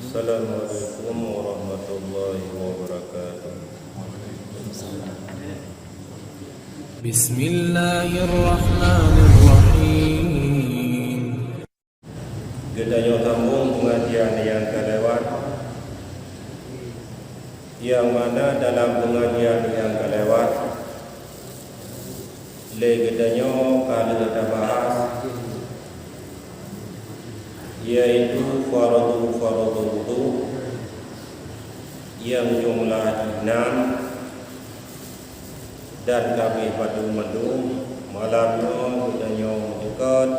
Assalamualaikum warahmatullahi wabarakatuh. Bismillahirrahmanirrahim. Gedanya sambung pengajian yang kelewat, yang mana dalam pengajian yang kelewat gedanya kalau kita bahas yaitu fardu wudu yang jumlah 6, dan kami pada mendung malamnya gedanya dekat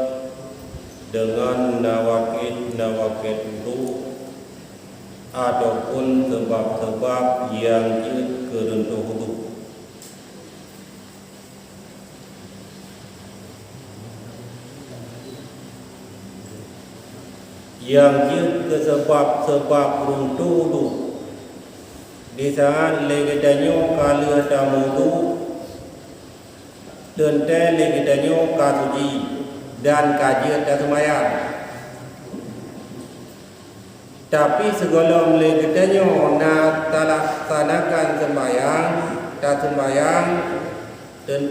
dengan nawakid wudu ataupun sebab-sebab yang keruntuh wudu. Yang ke sebab-sebab runtuh wudu di saat legedanyo kalau ada wudu dan legedanyo kasuji dan kajian dan semayang. Tapi segala legedanyo nak laksanakan sembayang dan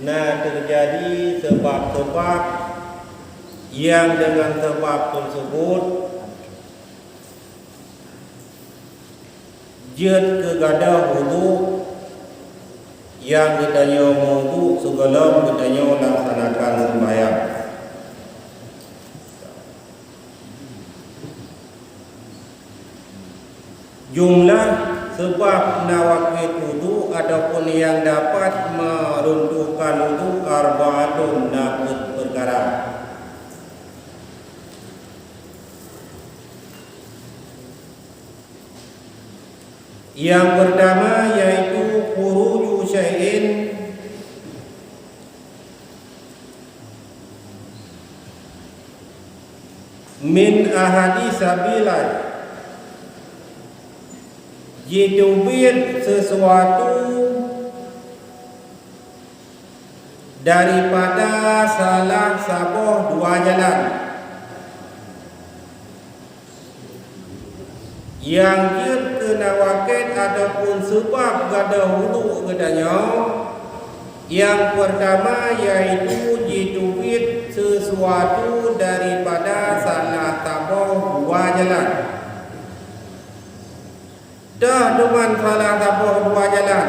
nak terjadi sebab-sebab yang dengan sebab tersebut jid kegadah wudu yang kitanya wudu segala kitanya laksanakan sembahyang. Jumlah sebab nawakid wudu ataupun yang dapat meruntuhkan wudu arba'atun, 4 perkara. Yang pertama yaitu khuruju syai'in min ahadi sabilan, jitubir sesuatu daripada salah sabuh 2 jalan. Yang kena wakil ataupun sebab gada wudu gedanya. Yang pertama yaitu jitubit sesuatu daripada salah tabuh 2 jalan. Dah dengan salah tabuh 2 jalan.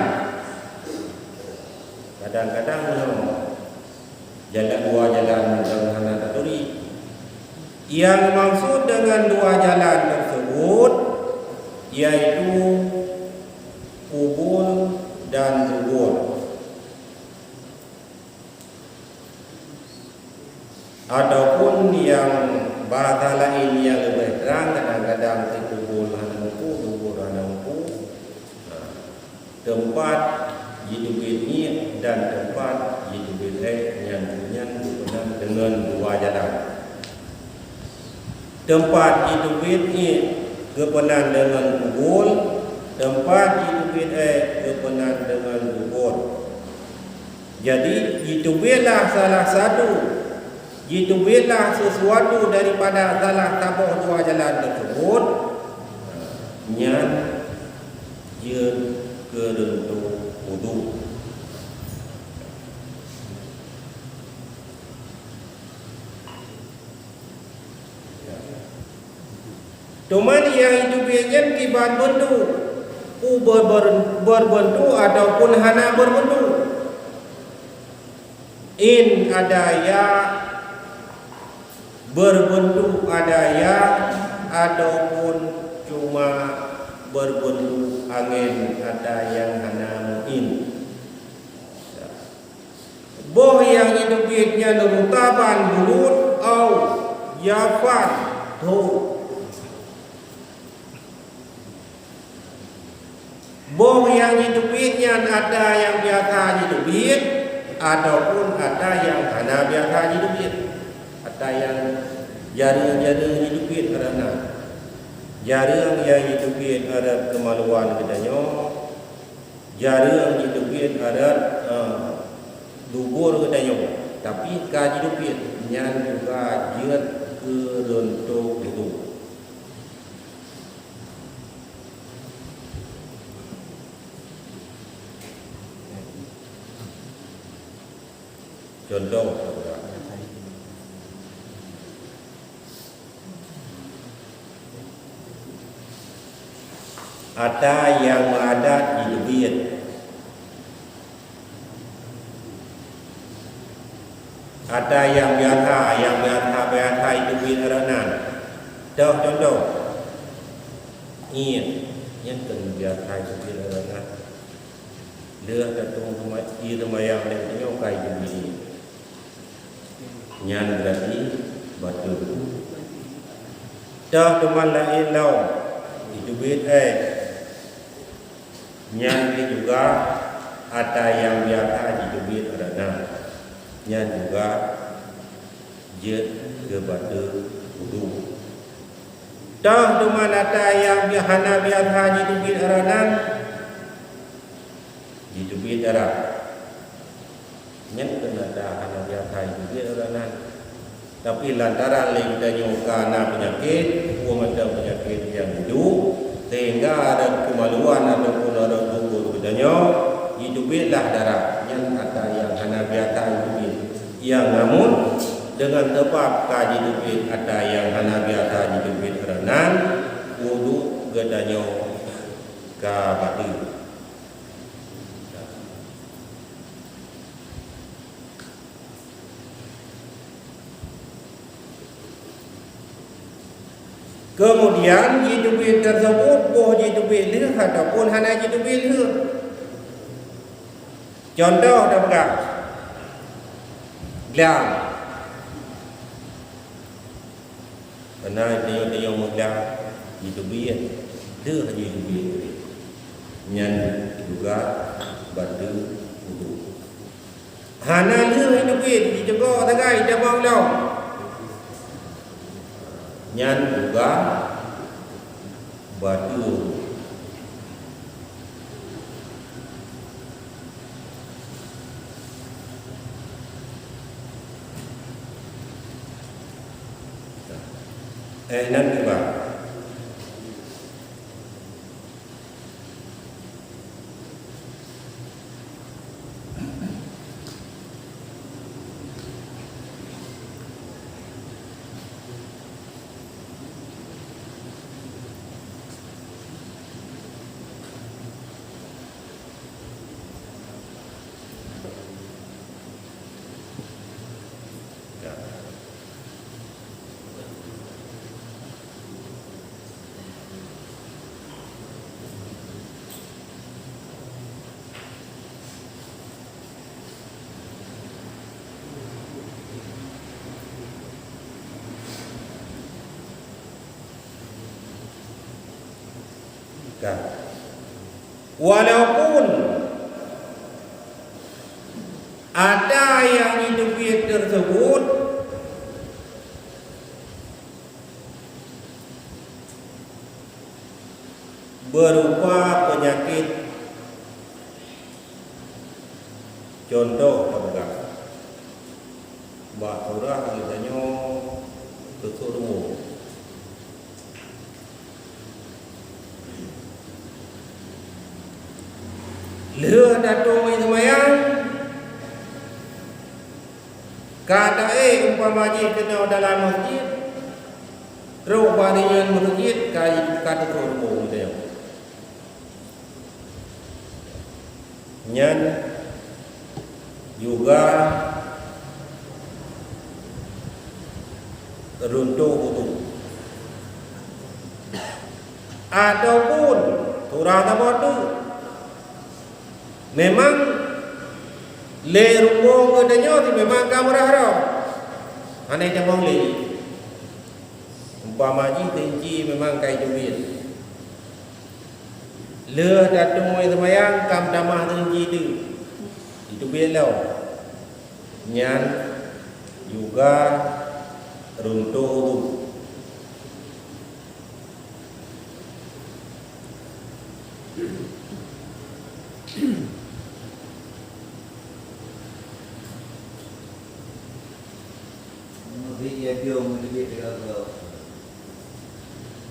Kadang-kadang jalan 2 jalan dengan taturi. Yang maksud dengan 2 jalan tersebut yaitu kubul dan dubur, ataupun yang bahasa lain yang lebih terang kadang-kadang kubul hanamku, dubur hanamku, tempat hidup ini dan tempat hidup yang berkenaan dengan 2 jalan. Tempat hidup ini kepenan dengan kubur, tempat hidup kepenan dengan kubur. Jadi hiduplah salah satu, hiduplah sesuatu daripada salah tabuh 2 jalan tersebut yang keruntuh wudu. Cuman yang hidupnya kibat bentuk berbentuk ataupun hana berbentuk. In ada ya berbentuk, ada ya ataupun cuma berbentuk angin, ada yang hana in. Boh yang hidupnya nurutaban bulut au yafan tu. Boh yang hidupnya ada yang biasa hidupin ataupun ada yang hana biasa hidupin. Ada yang jari-jari hidupin kerana jari yang hidupin ada kemaluan gedanya, jari yang hidupin ada dubur gedanya. Tapi ka hidupin yang juga jirat keruntuk itu. Contoh ada yang mengadat di duit, ada yang biasa itu duit aranan. Contoh ini yang biasa itu duit aranan. Dia datung yang yang kayu ini. Nyan berarti batu. Dah teman lain lau itu duit Nyan juga ada yang biasa di duit aranan. Nyan juga jet ke batu wudu. Dah teman ada yang biasa di duit aranan. Di duit darah nyen kena dah hana biasa di duit aranan. Tapi lantaran lingkanya karena penyakit, macam penyakit yang hidup, sehingga ada kemaluan ataupun ada tubuh bedanya, hiduplah darah yang ada yang hana biasa hidup. Yang namun dengan sebab kaji hidup ada yang hana biasa hidup aranan, wudu gedanya ka batu. Kemudian hidup tersebut boh hidup leh ataupun hana hidup leh. Contoh dapat gelang. Karena dia menggelang hidup leh hidup nyan juga batu wudu. Hana leh hidup dijaga tagai jabang lau. Nyan juga batu. Nan juga walaupun ada yang hidup tersebut berupa penyakit, contoh pegang bakura misalnya kesurmu. Leh datung semayang kata umpamanya kena dalam masjid terus barian masjid kata surmu dia nyan juga runtuh wudu ataupun turah tabatu memang le rumpung gedenya tu memang kamera harap aneh jamong le umpamanya tinggi memang kai jubit le datung semayang kam damah tinggi tu itu belau nyan juga runtuh tu.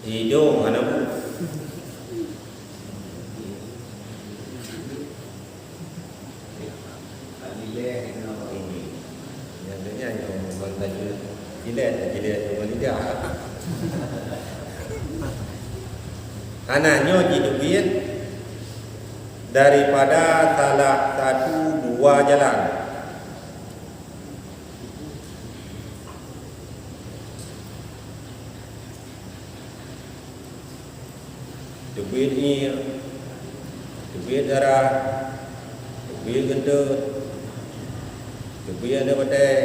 Hidung anak bu. Anaknya didubit daripada salah satu dua jalan. Dubit ni, dubit darah, dubit gendut, dubit ada badai.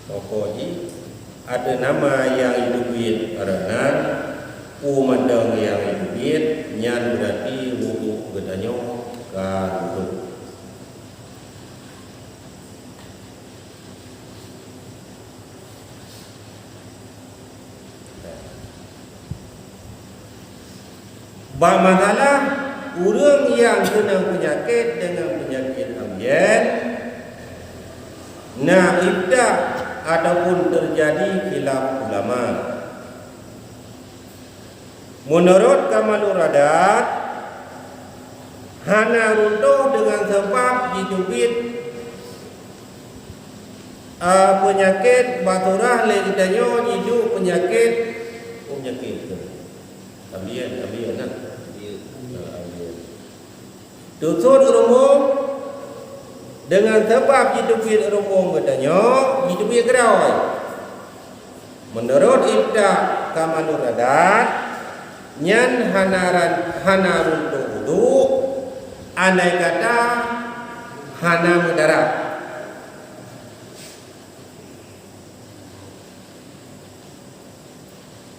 Pokoknya ada nama yang dubit karena umandang yang dubit nyan berarti wudu gedanyo kan wudu. Masalah orang yang kena penyakit dengan penyakit ambien, nah ibdah ataupun terjadi khilaf ulama. Menurut Kamalur Radat, hana runtuh dengan sebab dicubit penyakit baturah legidanyo hidup penyakit ambien nah. Dusun rumum dengan sebab hidupin rumum katanya hidupin gerawai. Menurut Ibda Kamalur Radat, nyan hana runtuh wudu, andai kata hana mudarat.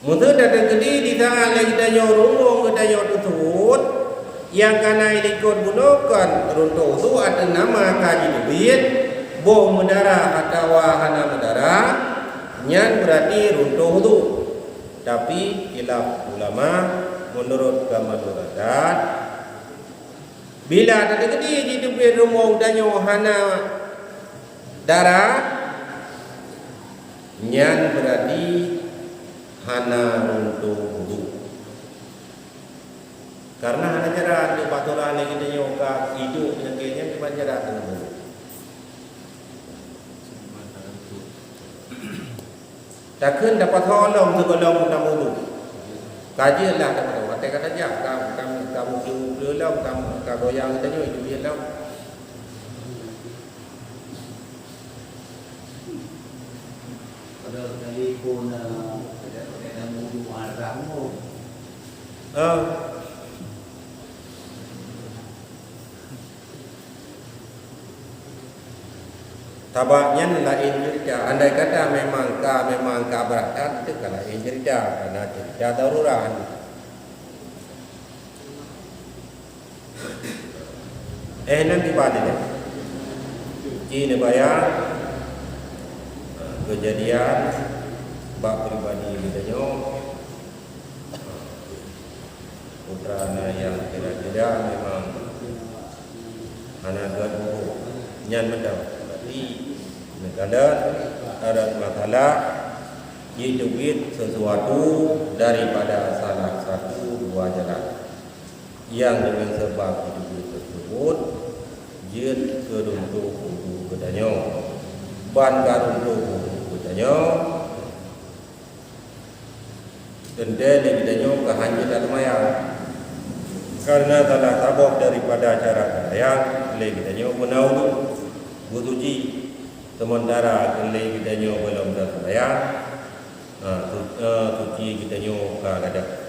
Mutu datang kedi di saat lagi danyo rumum katanya tutut. Yang kena ikut gunakan runtuh itu ada nama kaji debit, boh mudara atau hana mudara, nyan berarti runtuh itu. Tapi khilaf ulama menurut Kamalur Radat, bila ada gede di debit rumah danyo hana darah, nyan berarti hana runtuh itu. Karena ada cara untuk paturan yang kita nyoka hidup penyakitnya cuma cara dengan dulu. Takkan dapat tolong segolong kamu dulu. Kajilah dapat kata kata aja kamu belum kamu goyang kita nyoka hidup belum. Kalau kali pun ada mudu aramu. Tabaknya lain cerita. Andai kata memang berat, itu kan lain cerita. Karena cerita darurat. Nanti pada ni, ini bayar kejadian bab pribadi kita nyo, putra yang kira-kira memang anak gaduh nyan mendam. Negara ada masalah hidupin sesuatu daripada salah satu dua jalan yang dengan sebab hidupin tersebut jid keruntuh wudu kedanyo ban karuntuh wudu kedanyo dendele kedanyo kehancuran maya karena salah sabab daripada cara yang le kedanyo menaudu wuduji sementara kelai kita nyo belum dah sembahyang, suci kita nyo kada.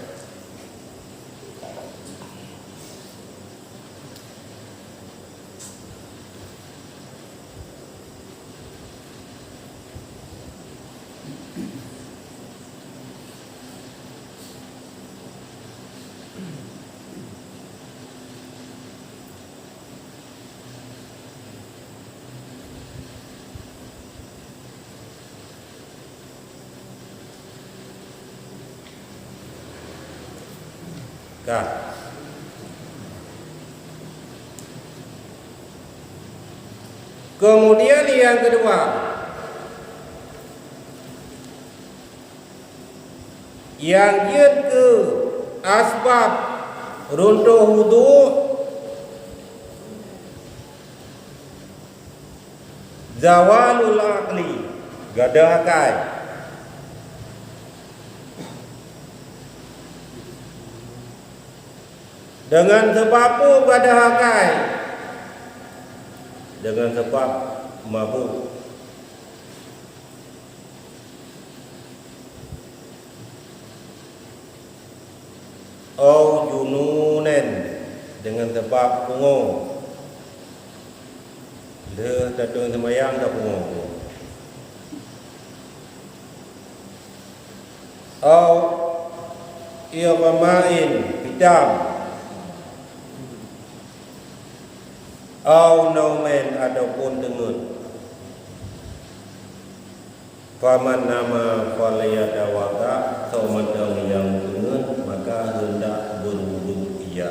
Kemudian yang kedua, yang ke asbab runtuh wudu zawalul aqli, gadah akai. Dengan sebab apa gadah akai? Dengan sebab mabuk. Au jununen, dengan sebab pungo. Dia datang sembahyang dah pungo. Au ia pemain hitam. Au naumen ataupun dengut. Faman nama falayadawaga, saumandang yang dengut maka hendak berwudu ia.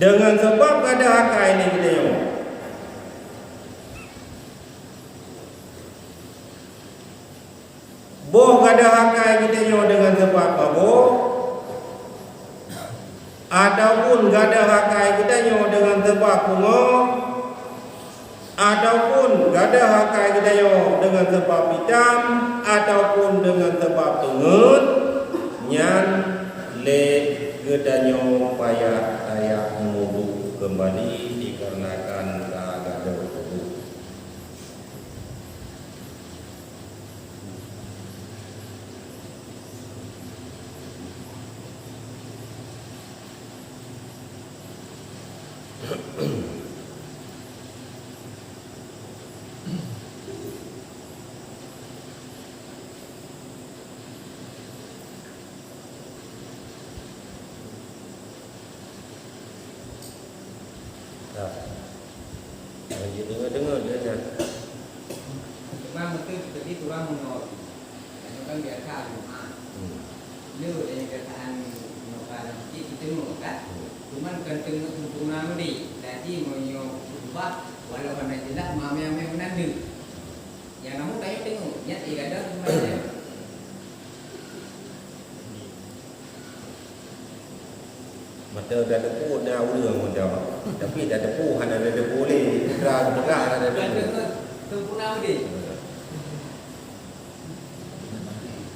Dengan sebab ada akal ini kita yang boh ada akal kita yang dengan sebab apa? Ataupun gada hakai kita nyo dengan sebab pungo, ataupun gada hakai kita nyo dengan sebab hitam, ataupun dengan sebab tengut, nyan le gedanyo payah layak mengudu kembali dikarenakan gada wudu. Dengar dia kan. Cuma mesti seperti tulang menol. Itu kan biasa rumah. Lu yang keadaan menokar itu kan. Cuman kenteng tuntungan ni. Jadi mau buat walaupun tidak mami-mami menandu. Yang kamu kayu tengok, nyat tidak ada semuanya. Mata dah depu dah ulang macam. Tapi dah depu hanya ada depu ni. Dah tegak ada depu. Tuntungan ni.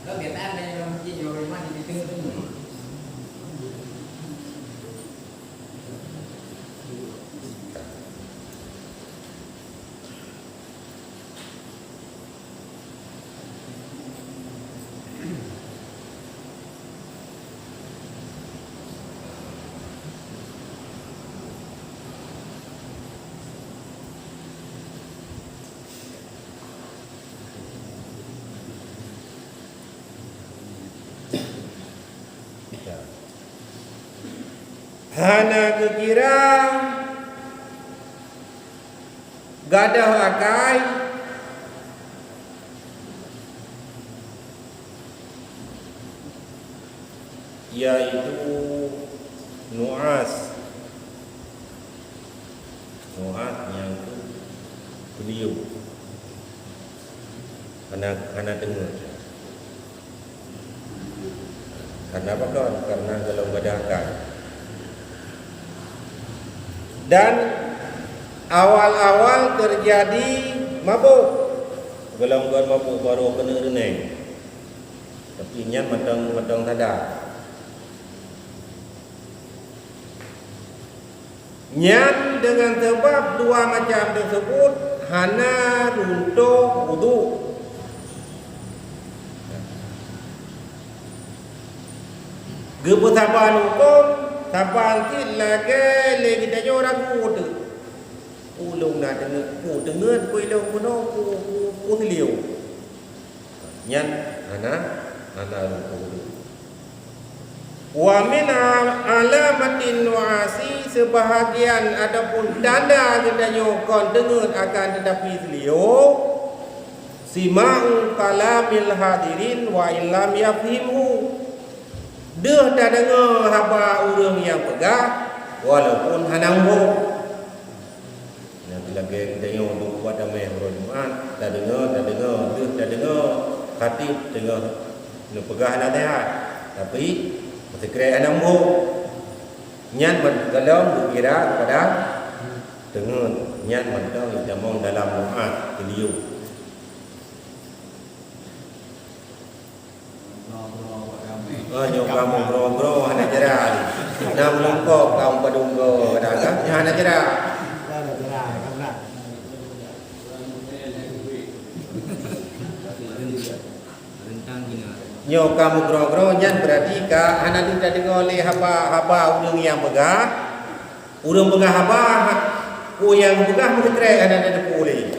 Kalau kita ada yang masjid yang rumah di tengah-tengah. Hana kekira gadah akai yaitu nuas yang beliau karena dengar. Karena apa kawan? Karena kalau gadah akai. Dan awal-awal terjadi mabuk. Golongan mabuk baru kena renang. Tapi nyan matang sadar. Nyan dengan sebab dua macam tersebut hana runtuh wudu. Gebesaban hukum Tapan kit lagi kita nyo ragu tu. Ulung na dengar ku ilung kuno ku hiliu. Nyan ana ruku. Wa min alamatin nuasi, sebahagian adapun tanda kita nyo kon dengar akan tetapi hiliu. Sima'u kalamil hadirin wa illam yafhimhu. Dia tak dengar apa orang yang pegah walaupun hanang bo. Nanti lagi kita yang untuk buat damai orang Jumaat tak dengar, dia tak dengar khatib dengar nak pegah nasihat. Tapi masih kira hanang bo. Nyan bergalam berkira kepada dengan nyan mentang jamong dalam muat beliau. Nyo kamu bro hana jera. Nam lungkok kaum padunggo kadang hana jera. Nyo kamu bro nyan berarti ka hana dinda dengo le haba urang yang begah. Urang begah haba ku yang begah mengetrek hana ada pulih.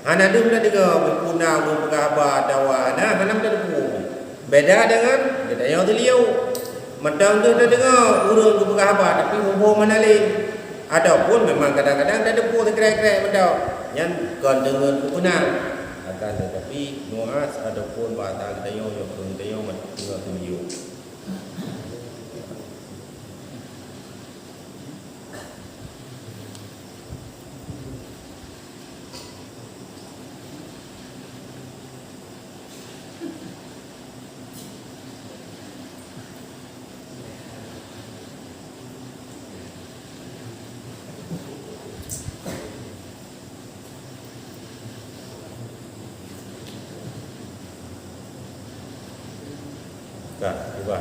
Hana dinda dengo berpuna urang begah haba dawana hana ada pulih. Beda dengan kita yang beliau mentang tu dengar urang tu berkhabar tapi umur mana lagi ataupun memang kadang-kadang ada pun kerek-kerek mentang yang kan dengan kepunang akan tetapi nuas ataupun batang tayo yang pun tayo mendengar beliau. Dah, ubah.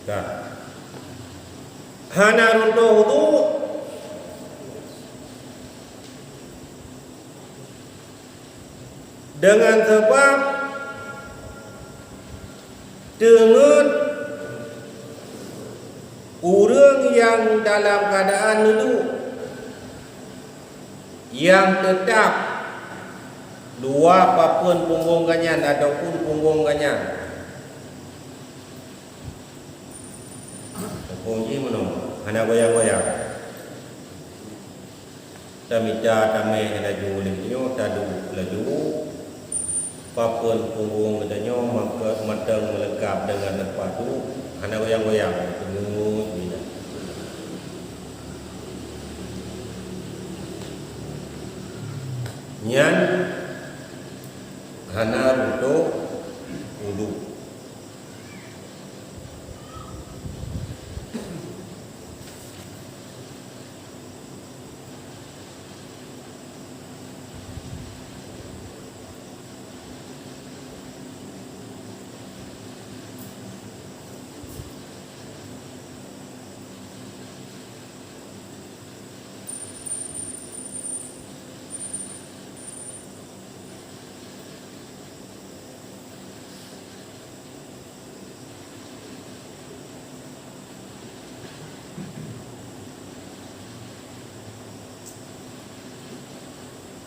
Dah. Hana runtuh itu dengan sebab dengan orang yang dalam keadaan itu yang tetap dua apapun punggung kanyan ataupun punggung kanyan. Kunci mana? Hana goyang-goyang. Tamita tamai hana julinyo tadu laju. Papun punggung katanya maka matang melengkap dengan tempat tu. Hana goyang-goyang. Tengok bila. Nyan hana untuk wudu.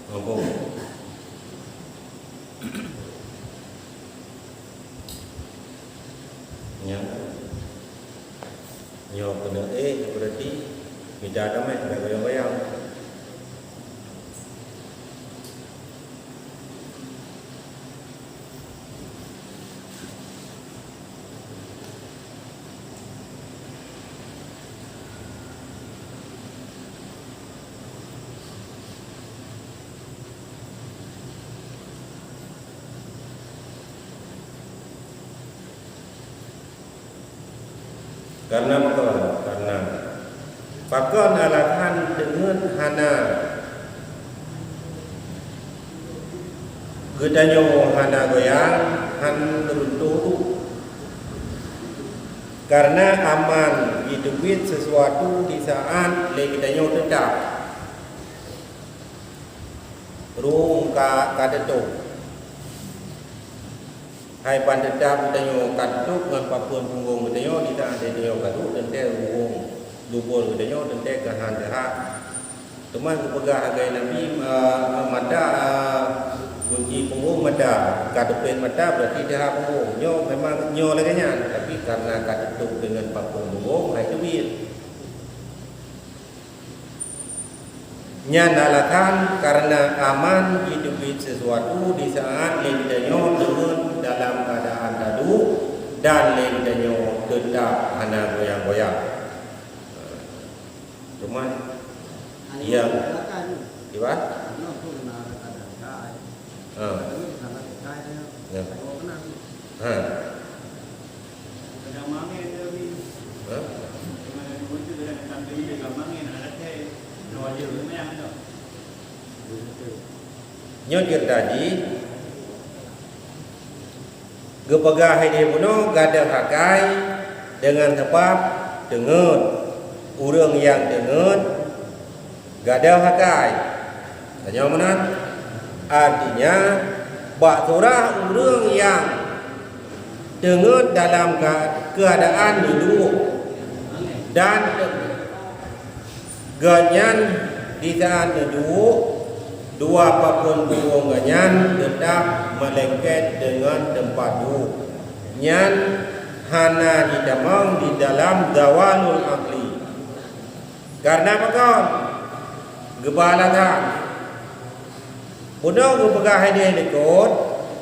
Apa? Nyo kena berarti minta damai tak goyang-goyang. Karena apa? Karena pakon alasan dengan hana gedanyo hana goyang han runtuh. Karena aman hidup sesuatu di saat legidanyo tetap rung kadetuk hai pandetap gedanyo kadetuk ngan papun punggung gedanyo di saat gedanyo kaduk tente rung lubur gedanyo tente kahan deha teman kepegah agai nabi mada kunci punggung mada kadepen mada berarti deha punggung nyo memang nyo laganya tapi karena kadetuk dengan papun punggung hai tubit nyandalakan karena aman hidup sesuatu di saat legidanyo dengan dalam keadaan tadu dan legidanyo tetap hana goyang-goyang. Cuman yang gimana? Nyodir tadi gepegah ini puno gada hakai dengan sebab dengan urang yang dengan gada hakai tanya mana artinya bak surah urang yang dengan dalam keadaan duduk dan ganyan di saat duduk dua apapun hubungannya tetap melengket dengan tempat duduk. Nyan hana didamang di dalam zawalul akli. Karena apa kau? Gebalatan. Budak gepegah ini lekot,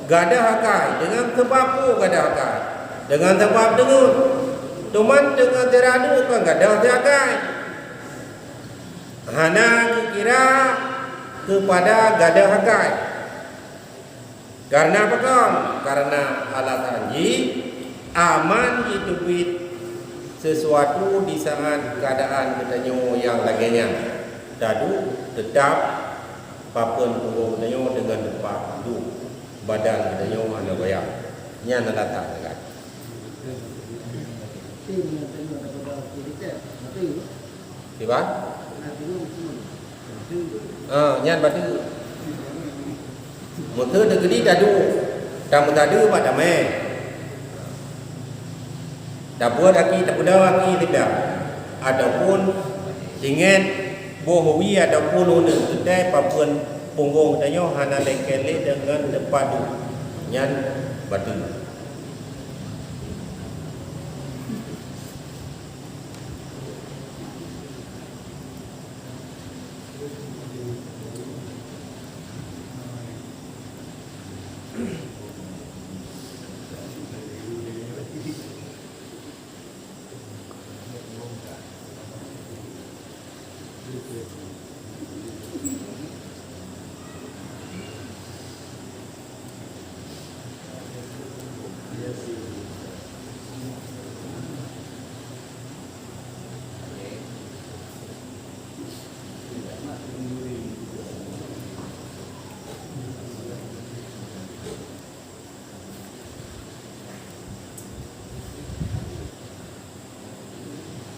gada hakai dengan sebab gada hakai. Dengan sebab dengan teman dengan teradu kan gada hakai. Hana kira kepada gada hakai. Karena apa kawan? Karena alasan aman hidup sesuatu di saat keadaan kedanyo yang laginya. Dadu tetap papun punggung kedanyo dengan tempat duduk badan kedanyo hana goyang. Nya alasan kan. Tiba? Nyan batu một thứ từ đi đã đủ trong ta đưa vào đam mê đã buat aki tak buat aki tidak ataupun dengan bohwi ataupun untuk kedai papun punggung danyo hana lekele dengan tempat duduk nyan batu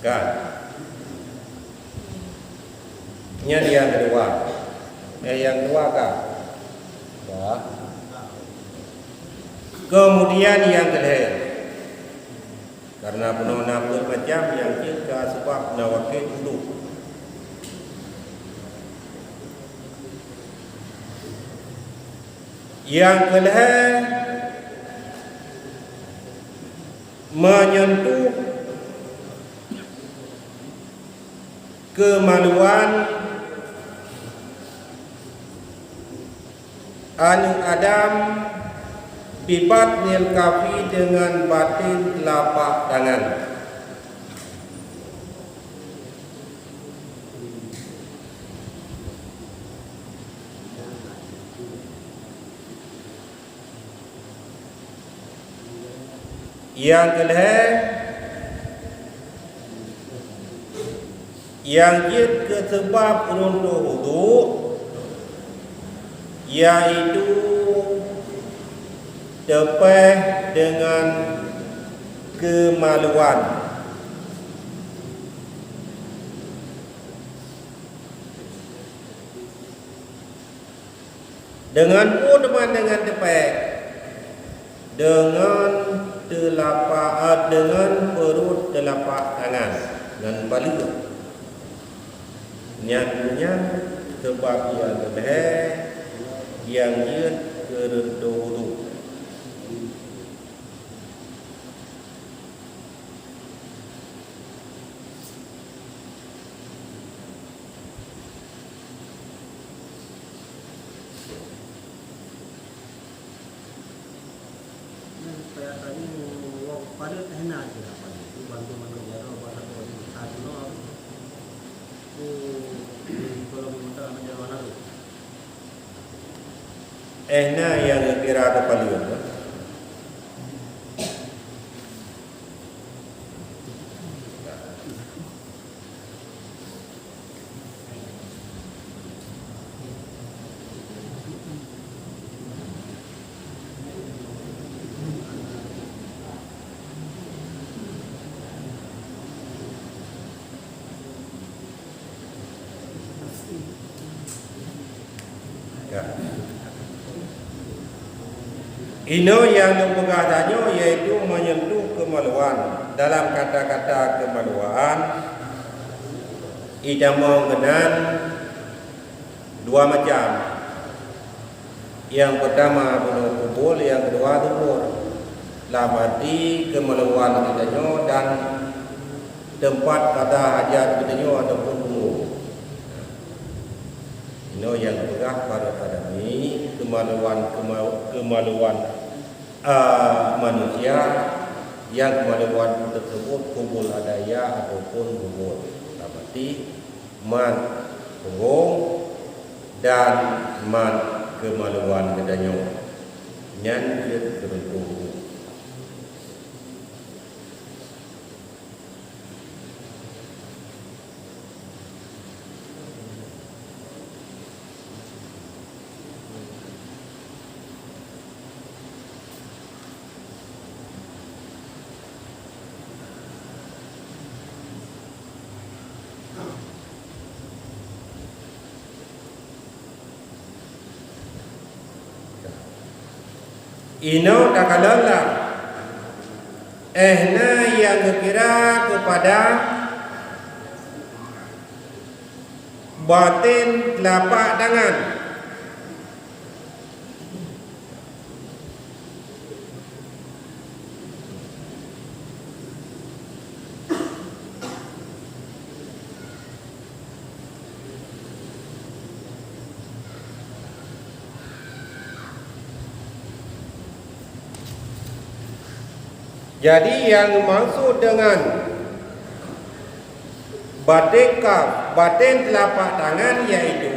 kan. Ini yang kedua. Yang kedua kan. Ya. Kemudian yang ketiga. Karena penona bermacam yang kita sebab nawakil dulu. Yang ketiga menyentuh kemaluan anu Adam bibat nil kafi dengan batin telapak tangan. Yang kedua yang dia ke sebab untuk wudu, yaitu tepeh dengan kemaluan. Dengan pun dengan tepeh, dengan telapak, dengan perut telapak tangan, dengan balik. Nyatanya sebab yang lebih yang dia kerenduru. pada enak je lah pada tu bantu mana jaro pada tu satu no kalau minta anak jaro mana tu Ehna yang kira kepalian. Ya. Ino yang mempegadanya yaitu menyentuh kemaluan. Dalam kata-kata kemaluan ia mengenal dua macam. Yang pertama benar kubul, yang kedua tubur. Dalam arti kemaluan katanya dan tempat kata hajat katanya ataupun punggung. Ino yang pegah pada ini kemaluan manusia yang kemaluan tersebut kubul adaya ataupun kubul. Berarti man punggung dan man kemaluan katanya. Nyan dia terbentuk. Ino tak kalaulah ehna yang kira kepada batin telapak tangan. Jadi yang maksud dengan batin kaf, batin telapak tangan yaitu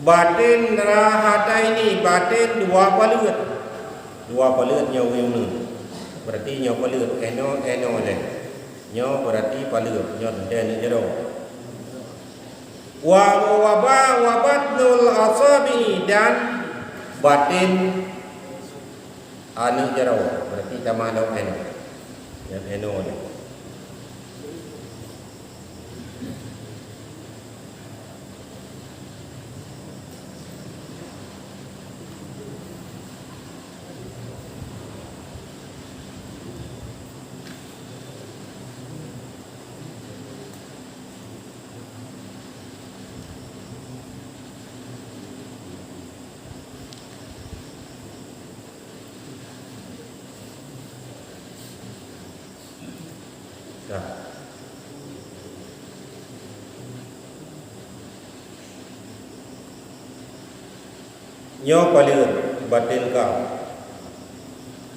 batin rahata ini, batin dua palut. Dua palut nyawa yang ni. Berarti nyawa palut eno deh. Nyawa berarti palut, nyawa den jero. Wabatnul asabi dan batin anu jero berarti tambah eno yang eno ni. Nyo paling batin kau.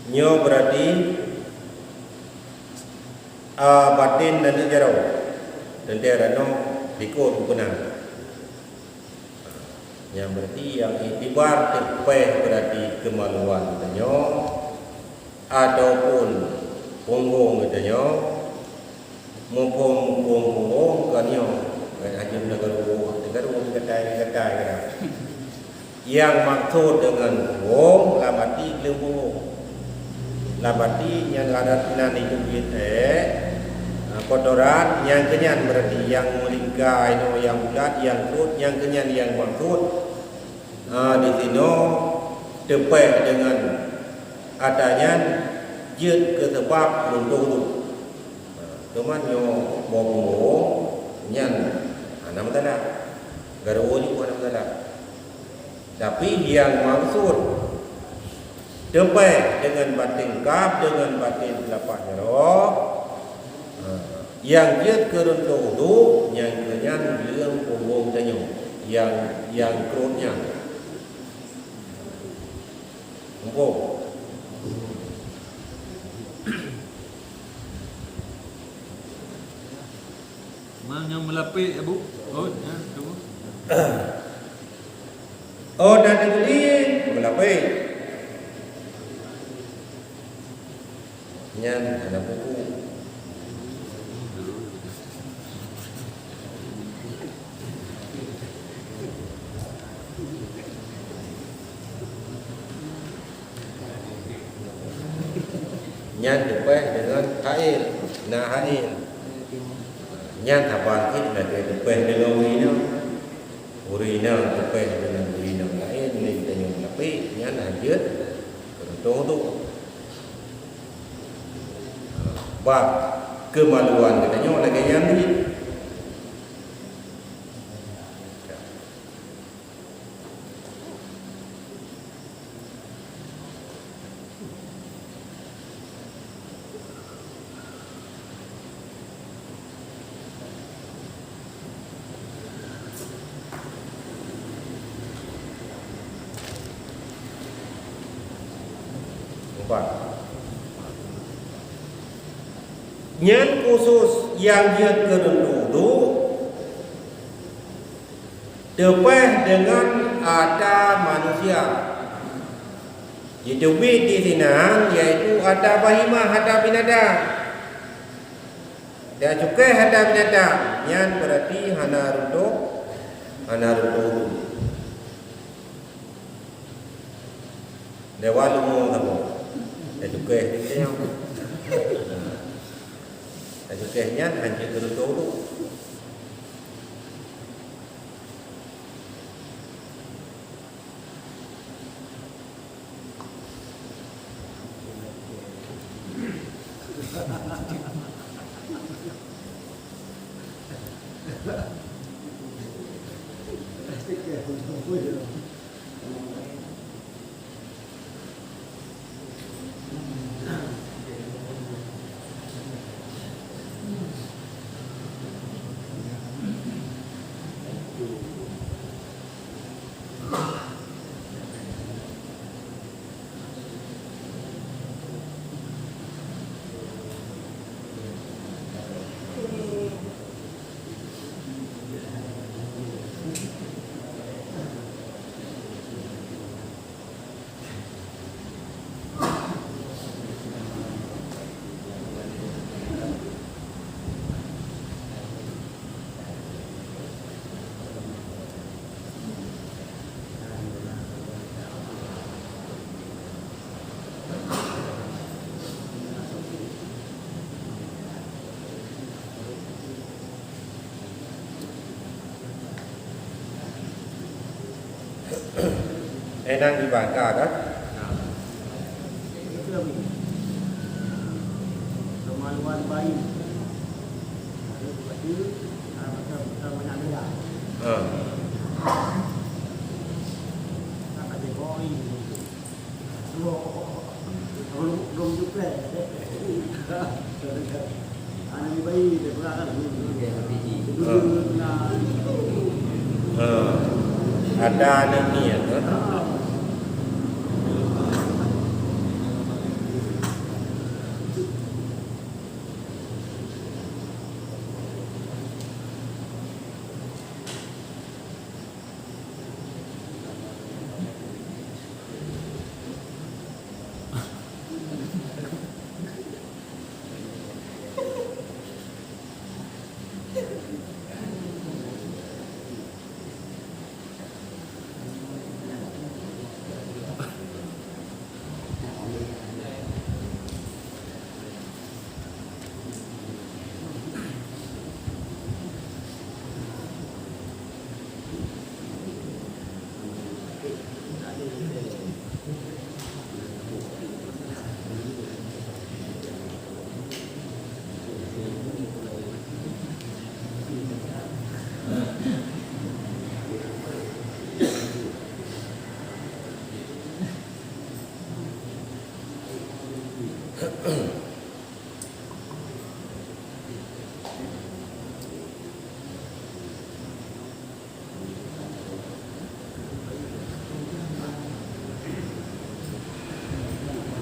Nyo berarti batin dan jero. Dan dia rano ikut benar. Yang berarti yang itibar tepeh berarti kemaluan katanya ataupun punggung katanya mumpung kanyo ajum negara kedai kan. Yang maksud dengan wong lamati lembu. Lamati yang ada nani duit kotoran yang kenyan berarti yang melingkar itu yang bulat yang krut yang kenyan yang maksud di sini tepat dengan adanya jid ke sebab runtuh tu. Teman yo bobo nyan nama tanda garu ni pun nama tanda. Tapi yang maksud tepat dengan batin kaf dengan batin lapaknya roh yang jid ke runtuh tu yang kenyan liang punggung tanyo yang krutnya. Mumpung Yang melapik Abu. Oh, ya, coba. Oh, dan tadi melapik. Nyan ada buku. Nyan depan dengan hail, nah hail. Nyan taban kit na depan dengan urina depan dengan urina lain ni tanyong lapi nyan ajut kerto tu. Bab kemaluan katanya lagi yang ni. Nyan khusus yang dia kedua depan dengan ada manusia. Itu di sini yaitu ada bahima, ada binatang. Dan juga ada binatang. Nyan berarti hana rudo. Dewa lumo kamu. Dan juga ini. Ajukehnya hanya dulu. Enang dibangka kan? Kemaluan bayi. Berarti macam mana dia? Tak ada boy. Belum juga. Anak bayi dia berangkat ada ni ya.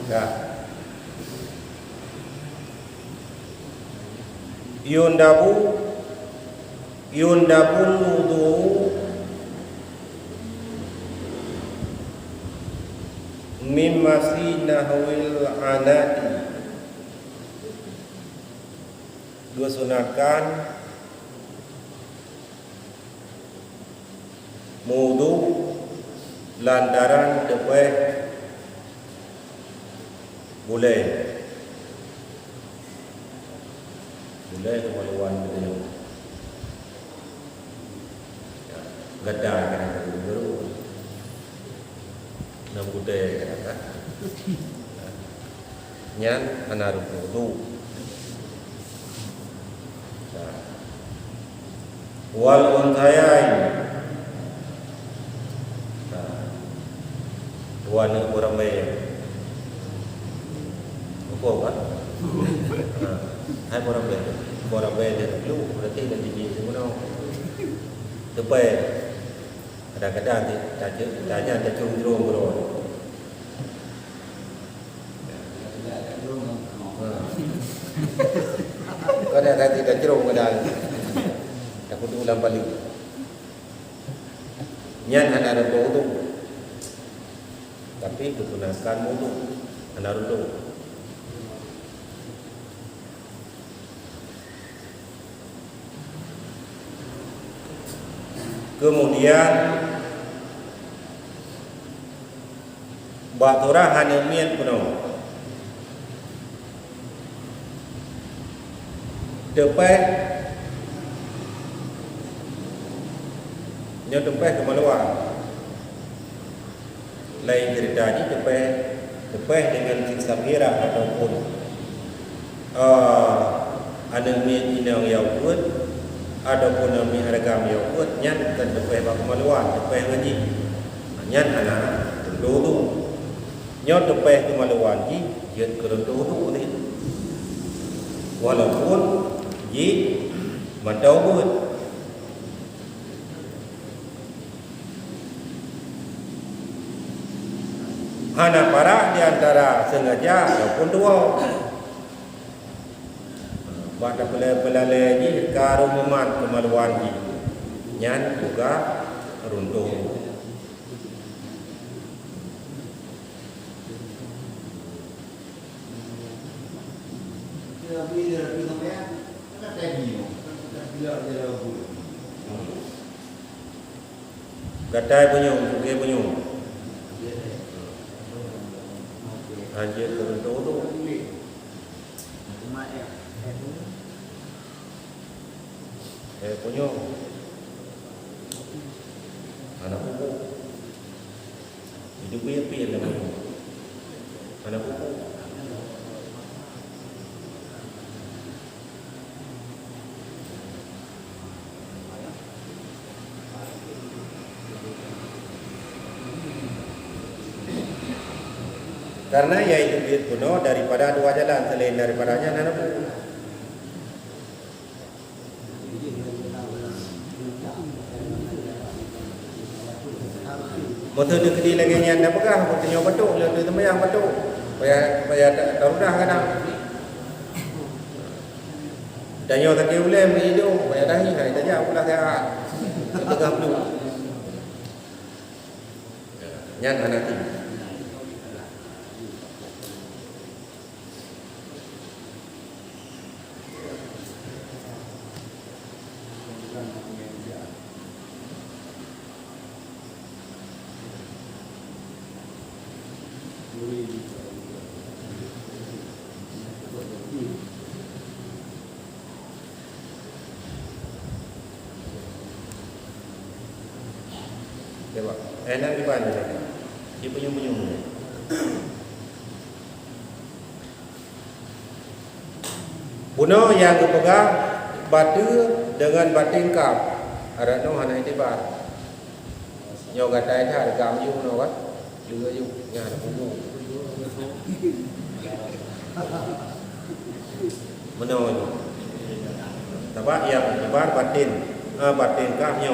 Dah. Yundabul wudu min masinahwil anati. Dua sunatkan wudu lantaran tepeh boleh kemaluan beliau gadah kan dulu nam budaya kan nyan anaruh wudu wal untayain wana orang baik apa kan hai orang baik dia dulu berarti dah tinggi semua tepai kadang-kadang tanya dia curung bro kadang-kadang tidak curung kadang aku tu ulang balik nyan anak tu tapi kesunahkan wudu anak tu. Kemudian baturah hanemian penuh depai kemaluan lain ceritanya depai dengan siksa merah ataupun hanemian inang yang kuat adapun nami harga yang buat nyan kan depai kemaluan depai ngaji nyan anak dulu nyot depai kemaluan ji jet dulu ni walaupun ji mandau buat hana parah di antara sengaja ataupun dua pada pelale ni karu memat kemaluan ni nyan juga runtuh gatai punyung dia punyung anjir runtuh tu punya anak buku hidup dia pian dengan anak buku karena yaitu duit kuno daripada dua jalan selain daripadanya anak buku. Motor dia kedai lagi yang dah pegang, motor nyawa betul, dia tembayang betul. Supaya tarudah kadang. Dan nyawa tak boleh hidup, supaya dah ni, hari saja pula saya tegak dulu. Yang anak ini. Tengok. Enak di mana ni? Dia penyum-penyum ni. Puno yang kepegang batu dengan batin kap. Ada no hana itibar. Nyo gatai tha gam yu no wat. Lưa yu nhà nó cũng ngủ. Puno ni. Tabak yang itibar batin kap nyo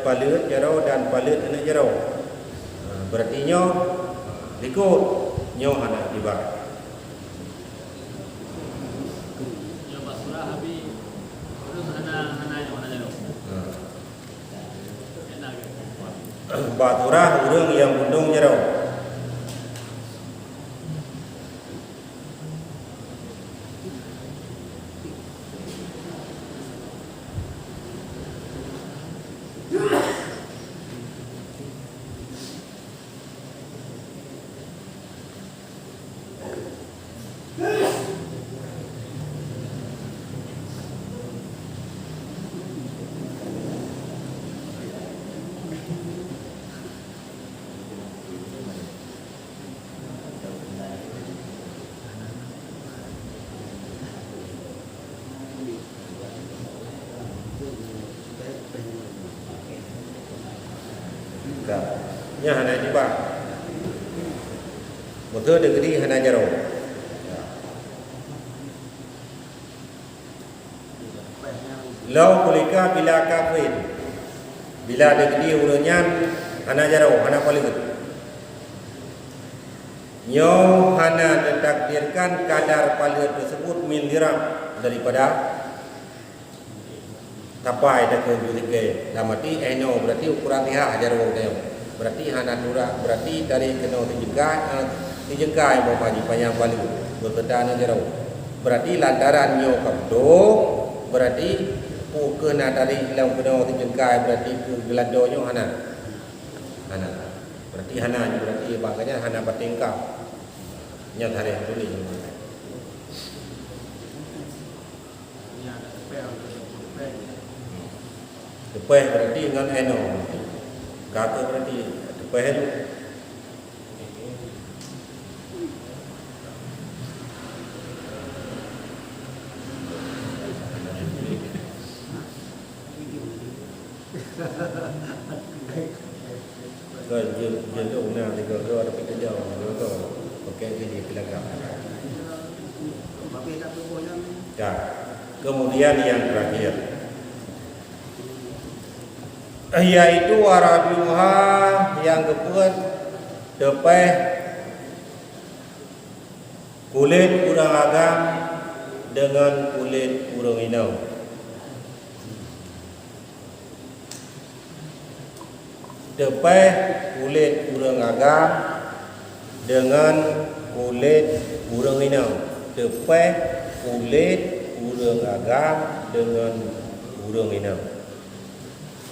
palut jarau dan palut anak jarau. Berarti nyo ikut nyo hana itibar. Baturah urang yang bundung jarau. Nya hana tiba. Betul degeri hana jarau. Lau kulika bila kafir. Bila degeri urunyan hana jarau, hana paling. Nyo hana ditakdirkan kadar paling tersebut mil dirham daripada tapai dak ke lamati eno berarti ukuran dia jarau dia. Berarti hana dura berarti dari kena dijengkai mau pagi panjang paling berkedana jarau. Berarti lantaran nyo kapdo berarti kena dari lau kena dijengkai berarti ke geladonyo hana. Berarti hana berarti makanya hana batingkap. Nya hari tulis. Tepeh berarti dengan eno. Kata berarti tepeh tu. Rồi dân lúc nào thì rồi nó bị cái dầu nó rồi ok cái gì là gặp. Ya. Kemudian yang terakhir yaitu warabiuha yang keempat tepeh kulit urang agam dengan kulit urang inau. Tepeh kulit urang agam dengan kulit urang inau. Tepeh kulit urang agam dengan urang inau.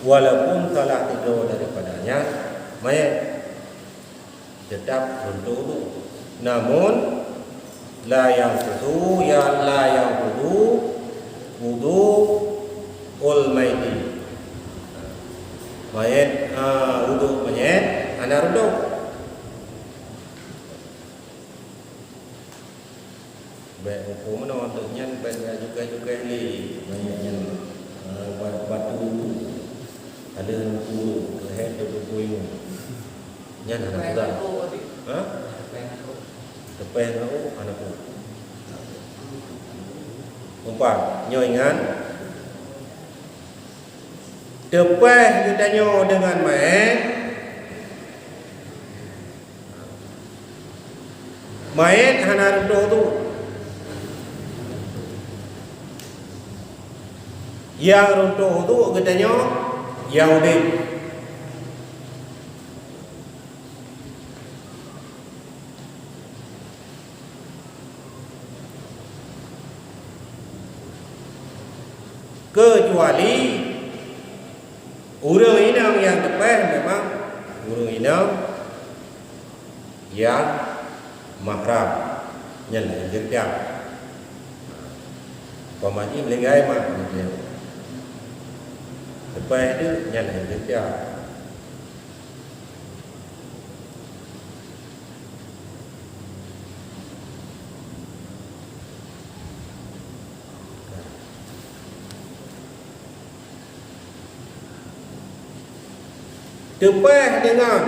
Walaupun telah tidur daripadanya, mayat tetap untuk namun la yang wudu ul maiti. Mayat wudu mayat ana rudu. Baik hukum mana untuk nyan baik juga ni mayatnya batu ada buku kehet tu buku nya nak juga ha tepeh ngau anak pun umpat nyoingan tepeh kita nyo dengan main hana rudo tu yang rudo tu kita nyo Yahudi kecuali urang inang yang tepeh memang urang inang yang mahram nhân dân cao pemaji melegai mak tepeh tu nhân dân cao Tepeh dengan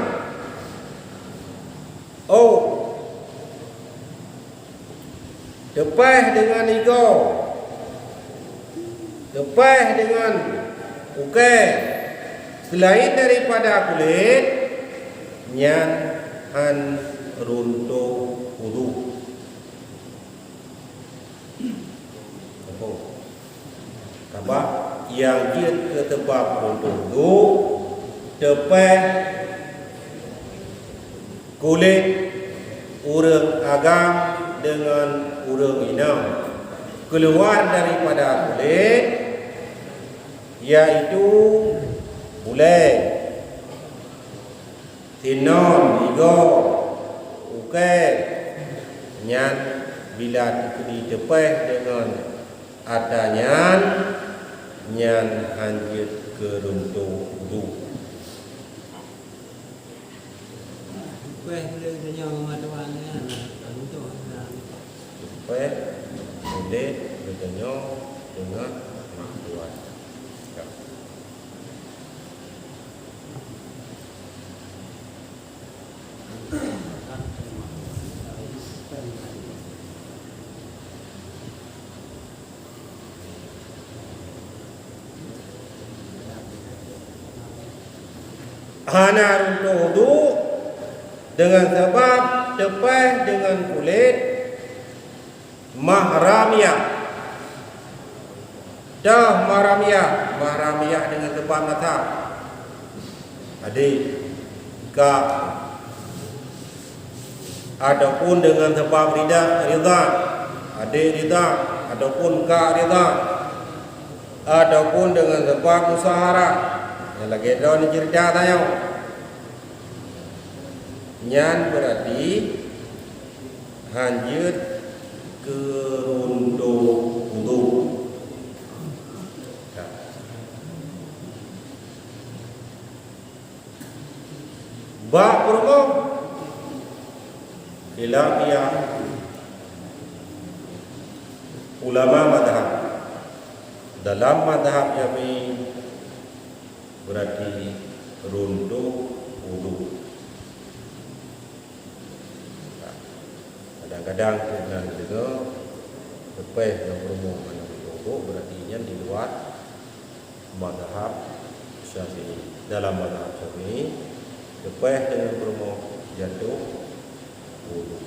tepeh dengan ego, tepeh dengan selain daripada kulit, nyan han runtuh wudu. Apa yang dia ke tempat runtuh wudu, tepeh kulit urang agam dengan urang inam, keluar daripada kulit, yaitu boleh tinon, igo, nyan bila ditepeh dengan adanya nyan hanjit ke runtuh wudu. Dia yang mengatakannya itu Tepeh boleh bertanya dengan kuat. Hana runtuh wudu dengan sebab tepeh dengan kulit mahramiyah. Dah mahramiyah dengan sebab mata. Adik ka adapun dengan sebab rida, adik rida adapun ka rida, adapun dengan sebab musyawarah. Yang lagi ada ni cerita tanya. Nyan berarti hanjut ke runtuh wudu. Bak perumah khilafiyah ulama madhab. Dalam madhab Syafi'i berarti runtuh wudu. Kadang-kadang kita dengar tepeh yang berumur mana wudu berarti nya di luar madhab Syafi'i. Dalam madhab Syafi'i tepeh dengan berumur jatuh wudu.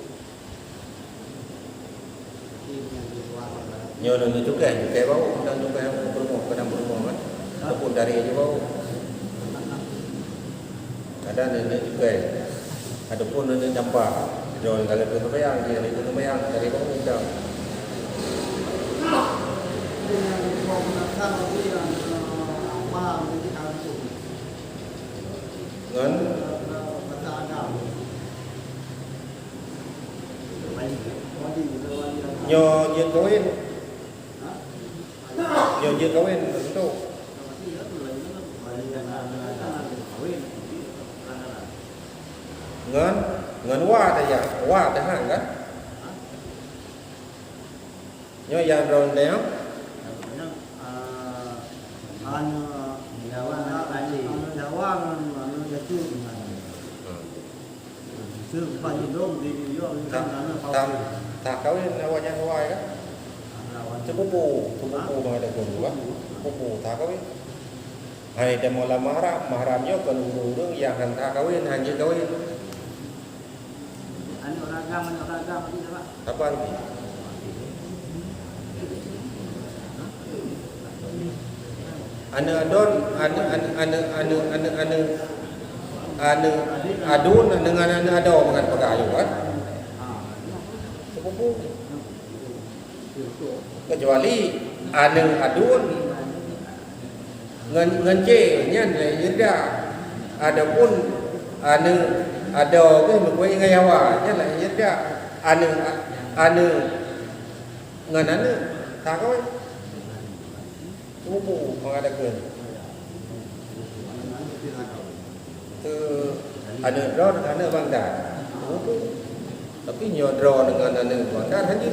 Nyono ni cukai bau dan cukai berumur kadang berumur kan. Ataupun dari aja bau. Ada nenek cukai. Adapun nenek campak. Jangan kalau itu bayang dia itu bayang dari bau minta. Ngan nyo dia kawin. Nyo dia kawin itu. Ngan wa dah hang kan? Nyo yang ron dia. Tak kawin awaknya awak kan? Sepupu mengadak guru kan? Sepupu tak kawin. Hai dia mula mahramnya kalau urung yang hantar kawin hanya kawin. orang agama tidak Pak. Apa lagi? Anu adon anu adun dengan anu ado dengan pagayu kan? Sepupu. Kecuali anu adun ngence nya jeda. Adapun anu ado ke mengkoi ngayawa nya la jeda. Anu ngan anu tak kau. Sepupu mengadakan ada draw dengan bangdan. Tapi nyo draw dengan bangdan hanya.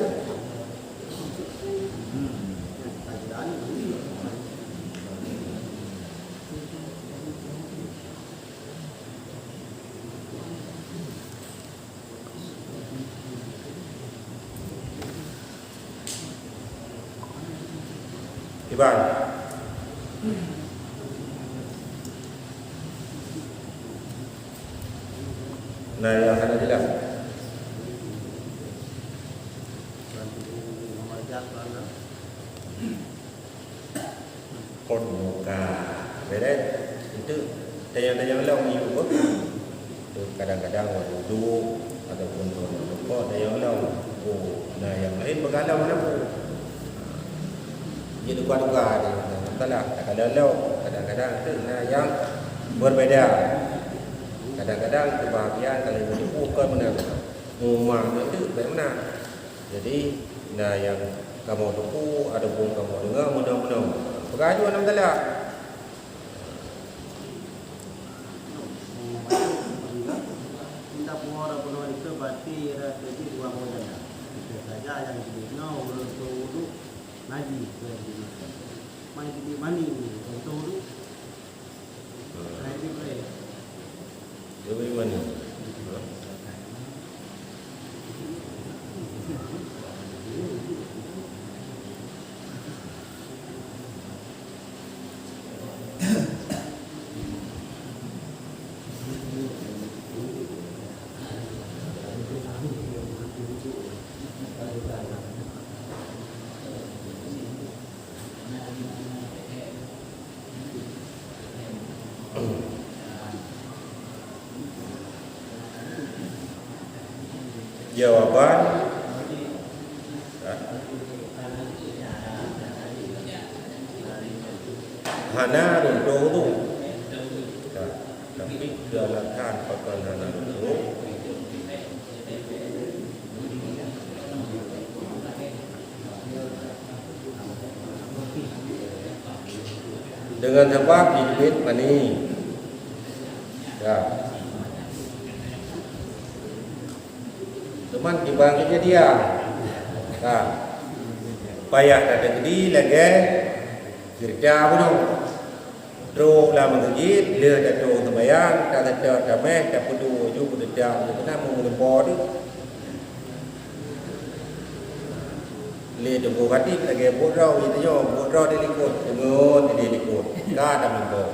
Iban. Nah, yang ada jelas. Kon muka. Beres. Itu tayang-tayang long ibu pun. Itu kadang-kadang wudu ataupun kok tayang long. Oh, nah yang lain bergalau mana pun. Dia duga-duga dia. Entahlah, kadang-kadang kadang-kadang itu nah yang berbeza. Kadang-kadang kebahagiaan kalau itu bukan benar. Rumah itu bagaimana? Jadi, nah yang kamu tuku ataupun kamu dengar mudah-mudah. Pergajuan nama telah. Kita pengorang penuh itu berarti ada jadi dua modal. Kita saja yang dibina untuk wudu naji main di mani untuk wudu. Naji boleh. Jadi mana? Jawaban hana runtuh tu. Tapi dalam pakai hana runtuh dengan sebab hidupit mani. Ya. Teman dibangkitnya dia. Nah, payah ada gede lagi. Kerja pun Dro lah mengejit, dia dah dro terbayang, tak ada damai, tak perlu juga berdam, kena mengumpul tu. Le tunggu hati lagi bodoh itu yo, bodoh dia ikut, dengut dia ikut, dah dah mengumpul.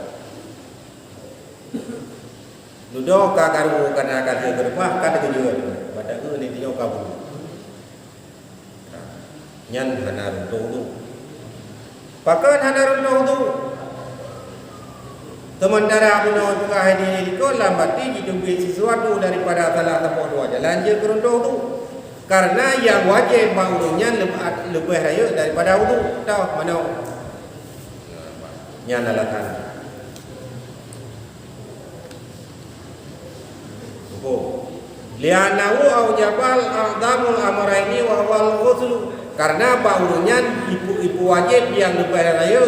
Duduk kakaru kena kata berpah kata kejuan, pada ni dia kabur. Nyan hana runtuh tu. Pakai hana runtuh tu. Sementara punya juga hadir itu lambat hidup sesuatu daripada salah satu dua jalan je keruntuh tu. Karena yang wajib bangunnya lebih raya daripada wudu. Tahu mana? Yang alasan. Lianahu au jabal a'damul amraini wa wal ghusl. Karena bangunnya ibu wajib yang lebih raya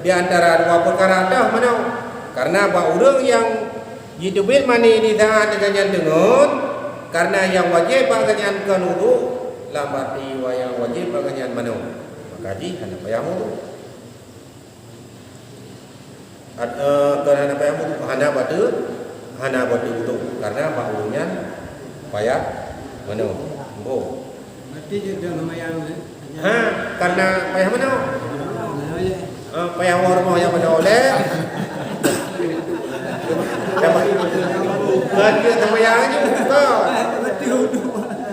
di antara dua perkara dah mana? Karena orang yang hidupin mani di taat dengan yang dengun, karena yang wajib bagian wudu lambati wa yang wajib bagian mana? Maka di hana payah wudu. Kerana payah wudu hana batu wudu karena baunya payah mana? Oh. Mati je dah lumayan ni. Karena payah mana? Payah hormon yang mana oleh? Kerja sembahyangnya bukan.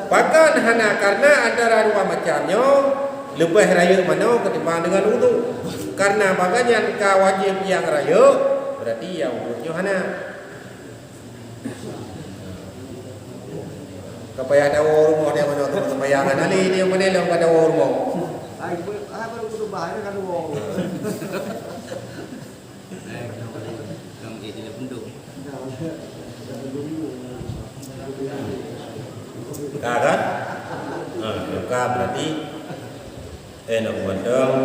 Bahkan hana karena antara dua macamnya lebih raya mana ketimbang dengan wudu. Karena bagian wajib yang raya berarti yang wudunya hana. Kapaya ada rumah dia mana tu sembayangan ali dia mana yang ada rumah. Ai baru kudu bahaya kan wong. Kamu jadi penduk. Kan? Luka berarti nak buat dong,